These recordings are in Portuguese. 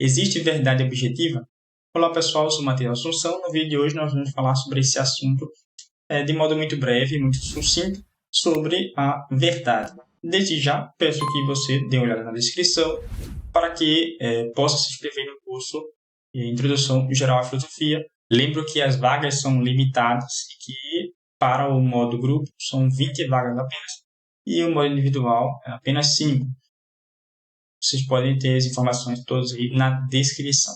Existe verdade objetiva? Olá pessoal, eu sou o Matheus Assunção. No vídeo de hoje nós vamos falar sobre esse assunto de modo muito breve, muito sucinto, sobre a verdade. Desde já, peço que você dê uma olhada na descrição para que possa se inscrever no curso Introdução Geral à Filosofia. Lembro que as vagas são limitadas e que para o modo grupo são 20 vagas apenas e o modo individual é apenas 5. Vocês podem ter as informações todas aí na descrição,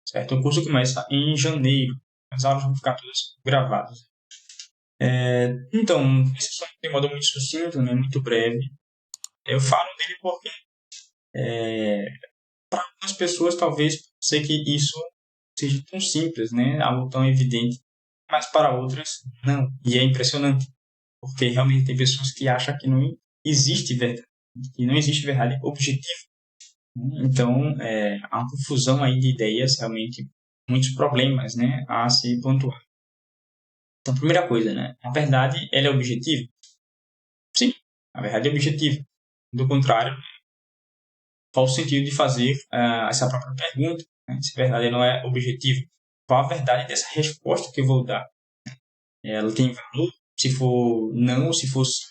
certo? O curso começa em janeiro. As aulas vão ficar todas gravadas. Então, esse assunto de modo muito sucinto, né, muito breve. Eu falo dele porque para algumas pessoas talvez sei que isso seja tão simples, né, algo tão evidente, mas para outras não. E é impressionante, porque realmente tem pessoas que acham que não existe verdade, que não existe verdade objetiva. Então, há uma confusão aí de ideias, realmente, muitos problemas, né, a se pontuar. Então, primeira coisa, né, a verdade, ela é objetiva? Sim, a verdade é objetiva. Do contrário, qual o sentido de fazer essa própria pergunta, né, se a verdade não é objetiva? Qual a verdade dessa resposta que eu vou dar? Ela tem valor? Se for não ou se for sim?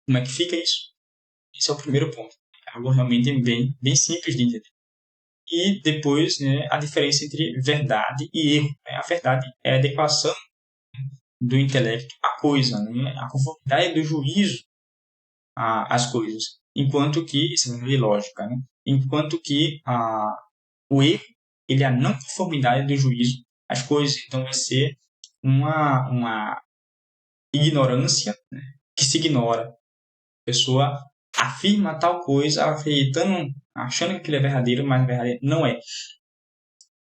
Como é que fica isso? Esse é o primeiro ponto. É algo realmente bem simples de entender. E depois, né, a diferença entre verdade e erro. A verdade é a adequação do intelecto à coisa, né, a conformidade do juízo às coisas. Enquanto que, isso é uma lei lógica, né, enquanto que o erro ele é a não conformidade do juízo às coisas. Então vai ser uma ignorância, né, que se ignora. A pessoa afirma tal coisa acreditando, achando que aquilo é verdadeiro, mas verdadeiro não é.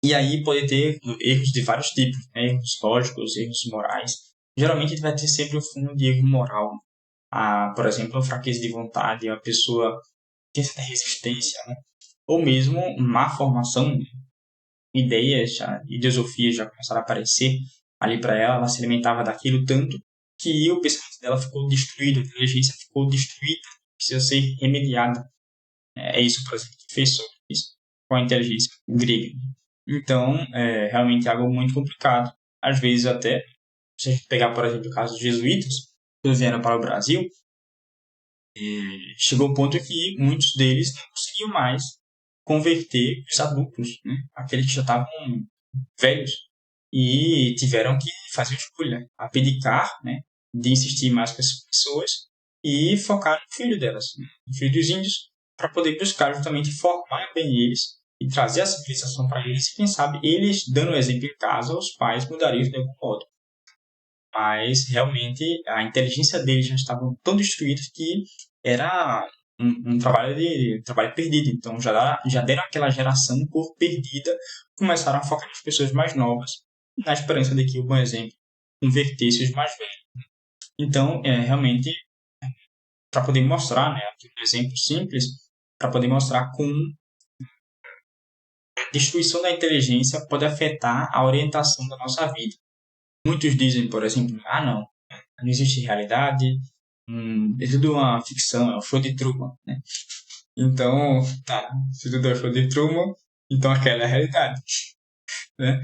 E aí pode ter erros de vários tipos, né? Erros lógicos, erros morais. Geralmente vai ter sempre o fundo de erro moral. Por exemplo, a fraqueza de vontade, a pessoa tem certa resistência, né? Ou mesmo má formação, ideias, ideosofias já começaram a aparecer ali para ela, ela se alimentava daquilo tanto que o pensamento dela ficou destruído, a inteligência ficou destruída, precisa ser remediada. É isso, por exemplo, que fez sobre isso com a inteligência grega. Então, é realmente algo muito complicado. Às vezes até, se a gente pegar, por exemplo, o caso dos jesuítas, quando vieram para o Brasil, chegou um ponto que muitos deles não conseguiam mais converter os adultos, né? Aqueles que já estavam velhos, e tiveram que fazer uma escolha, abdicar, né, de insistir mais com essas pessoas e focar no filho delas, né, no filho dos índios, para poder buscar justamente formar bem eles e trazer a civilização para eles. E quem sabe eles, dando exemplo em casa, os pais mudariam de algum modo. Mas realmente a inteligência deles já estava tão destruída que era um trabalho perdido. Então já deram aquela geração por perdida, começaram a focar nas pessoas mais novas, na esperança de que o bom exemplo convertesse os mais velhos. Então, realmente, para poder mostrar, né, aqui um exemplo simples, para poder mostrar como a destruição da inteligência pode afetar a orientação da nossa vida. Muitos dizem, por exemplo, não existe realidade, é tudo uma ficção, é um show de Truman, né? Então, se tudo é show de Truman, então aquela é a realidade, né?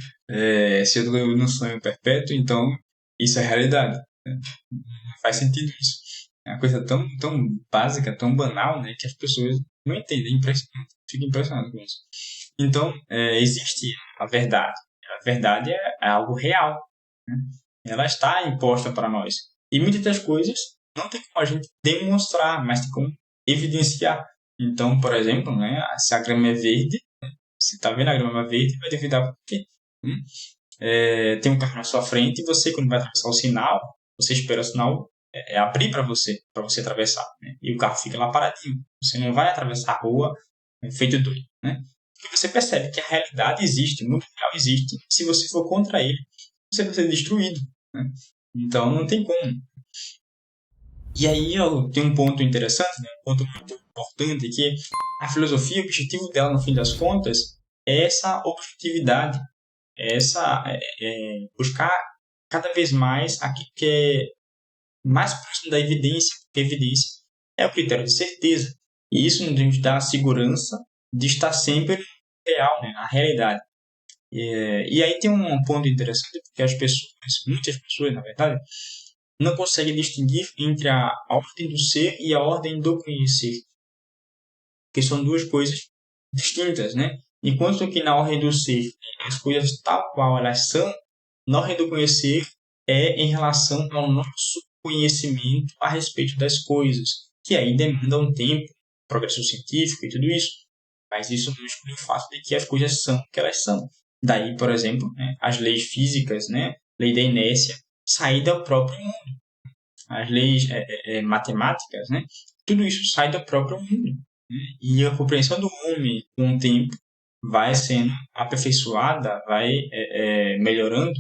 Se eu estou num sonho perpétuo, então isso é a realidade, né? Não faz sentido isso. É uma coisa tão básica, tão banal, né, que as pessoas não entendem, fico impressionado com isso. Então, existe a verdade. A verdade é algo real, né? Ela está imposta para nós. E muitas das coisas não tem como a gente demonstrar, mas tem como evidenciar. Então, por exemplo, né, se a grama é verde, você está vendo a grama verde, vai duvidar por quê? Tem um carro na sua frente e você, quando vai atravessar o sinal, você espera o sinal abrir para você atravessar, né? E o carro fica lá paradinho. Você não vai atravessar a rua feito doido, né? Porque você percebe que a realidade existe, o mundo real existe. Se você for contra ele, você vai ser destruído, né? Então não tem como. E aí eu tenho um ponto interessante, né? Um ponto muito importante, que a filosofia, o objetivo dela no fim das contas é essa objetividade, buscar cada vez mais aquilo que é mais próximo da evidência, porque a evidência é o critério de certeza. E isso nos dá a segurança de estar sempre real, né? A realidade. E aí tem um ponto interessante, porque as pessoas, muitas pessoas, na verdade, não conseguem distinguir entre a ordem do ser e a ordem do conhecer, que são duas coisas distintas, né? Enquanto que na ordem do ser, as coisas tal qual elas são, na ordem do conhecer é em relação ao nosso conhecimento a respeito das coisas, que aí demanda um tempo, progresso científico e tudo isso. Mas isso não exclui o fato de que as coisas são o que elas são. Daí, por exemplo, né, as leis físicas, né, lei da inércia, sair do próprio mundo. As leis matemáticas, né, tudo isso sai do próprio mundo. Né, e a compreensão do homem, com o tempo, vai sendo aperfeiçoada, vai melhorando.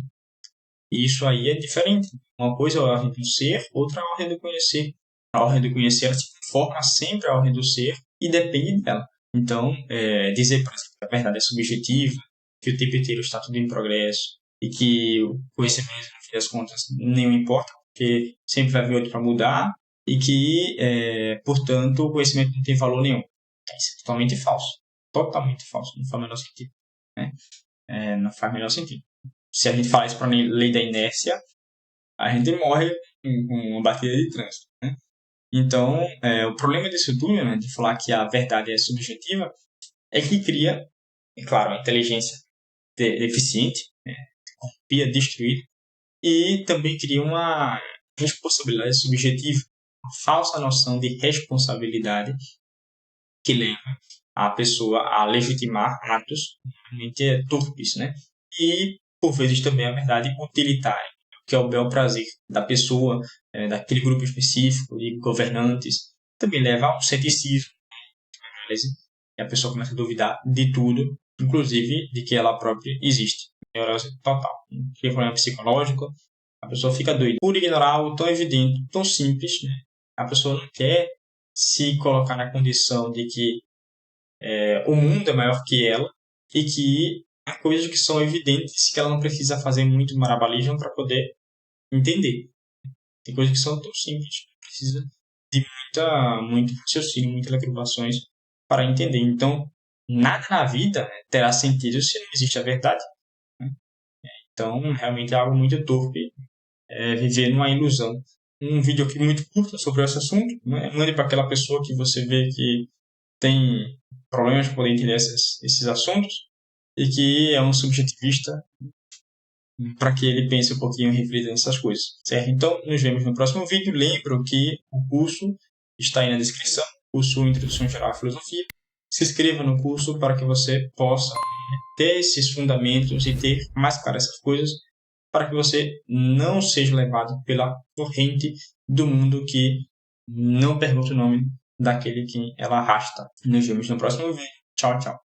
E isso aí é diferente. Uma coisa é a ordem do ser, outra é a ordem do conhecer. A ordem do conhecer ela se conforma sempre à ordem do ser e depende dela. Então, dizer, por exemplo, que a verdade é subjetiva, que o tempo inteiro está tudo em progresso e que o conhecimento, no fim das contas, não importa, porque sempre vai vir outro para mudar e que, portanto, o conhecimento não tem valor nenhum. Isso é totalmente falso. Totalmente falso. Não faz o menor sentido. Né? Não faz o menor sentido. Se a gente fala isso para a lei da inércia, a gente morre com uma batida de trânsito. Né? Então, o problema disso tudo, né, de falar que a verdade é subjetiva, é que cria, é claro, a inteligência deficiente, né, corrompida, destruída, e também cria uma responsabilidade subjetiva, uma falsa noção de responsabilidade que leva a pessoa a legitimar atos realmente torpes, né? E, por vezes, também a verdade utilitária, que é o bel prazer da pessoa, daquele grupo específico de governantes, também leva a um ceticismo, e a pessoa começa a duvidar de tudo, inclusive de que ela própria existe. Neurose total. Cria problema psicológico, a pessoa fica doida. Por ignorar algo tão evidente, tão simples, né? A pessoa não quer se colocar na condição de que o mundo é maior que ela e que há coisas que são evidentes que ela não precisa fazer muito malabarismo para poder entender. Tem coisas que são tão simples que precisa de muito raciocínio, muitas lacunações para entender. Então, nada na vida, né, terá sentido se não existe a verdade. Né? Então, realmente é algo muito torpe viver numa ilusão. Um vídeo aqui muito curto sobre esse assunto. Né? Mande para aquela pessoa que você vê que tem problemas para poder entender esses assuntos e que é um subjetivista, para que ele pense um pouquinho e reflita nessas coisas, certo? Então, nos vemos no próximo vídeo. Lembro que o curso está aí na descrição, curso Introdução Geral à Filosofia. Se inscreva no curso para que você possa ter esses fundamentos e ter mais claras essas coisas, para que você não seja levado pela corrente do mundo que não pergunta o nome daquele que ela arrasta. Nos vemos no próximo vídeo. Tchau, tchau.